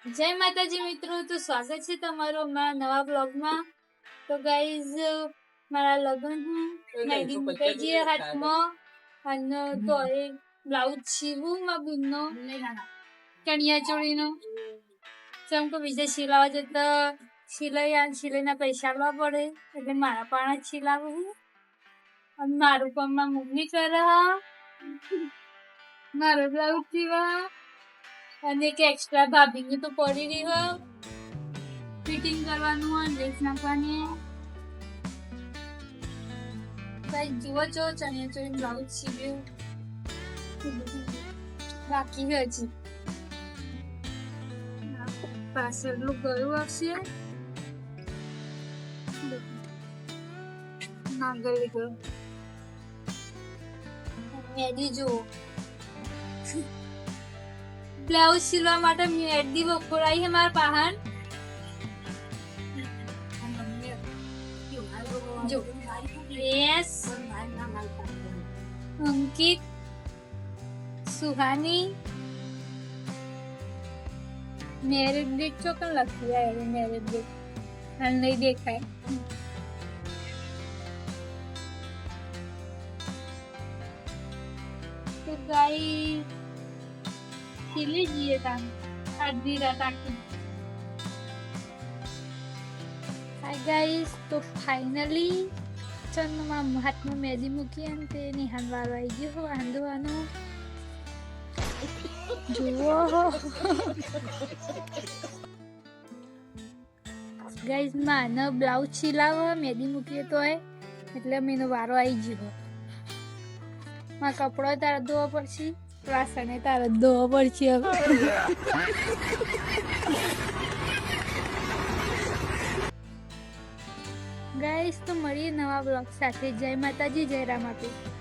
જય માતાજી મિત્રો, તો સ્વાગત છે તમારું અમારા નવા બ્લોગમાં. તો ગાઈઝ મારા લગ્ન મહેંદી મુકાઈ જઈએ હાથમાં અને તો એ બ્લાઉઝ સીવું મારા બુનનો ચણિયા ચોળીનો જેમ કે બીજે સિલાવા જતા સિલાઈના પૈસા આપવા પડે એટલે મારા પણ જ સિલાવું અને મારું પણ મારા મમ્મી કરે મારો બ્લાઉઝ સીવા અને એક એક્સ્ટ્રા ભાભીની તો પડી રહી હોય ફિટિંગ કરવાનું હોય લેસ નાખવાની કઈ જુઓ છો ચણિયા ચોળી બ્લાઉઝ સીવ્યું બાકી હજી પાછળનું ગળું આવશે ના ગળી ગયું મેદી જુઓ બ્લાઉઝ સીવવા માટે મેદી વખોડાઈ છે મારા પાહન જો યસ અંકિત સુહાની મેરેજ ડેટ ચોકન લખી આવે મેરેજ ડેટ હાલ નહીં દેખાય તો ગાઈ ખીલી જઈએ તાન આધી રાત આખી હાય ગાઈસ તો ફાઇનલી ચંદમાં હાથમાં મહેંદી મૂકી અને તે નિહાળવાળો આવી ગયો વાંધવાનો જુઓ ગાઈસ માનો બ્લાઉઝ સિલાવો મહેંદી મૂકીએ તો એટલે મેનો વારો આવી ગયો મારા કપડો તારે ધોવા પડશે વાસણે તારે ધોવા પડશે હવે ગાઈસ તો મળીએ નવા બ્લોગ સાથે જય માતાજી જય રામાપીર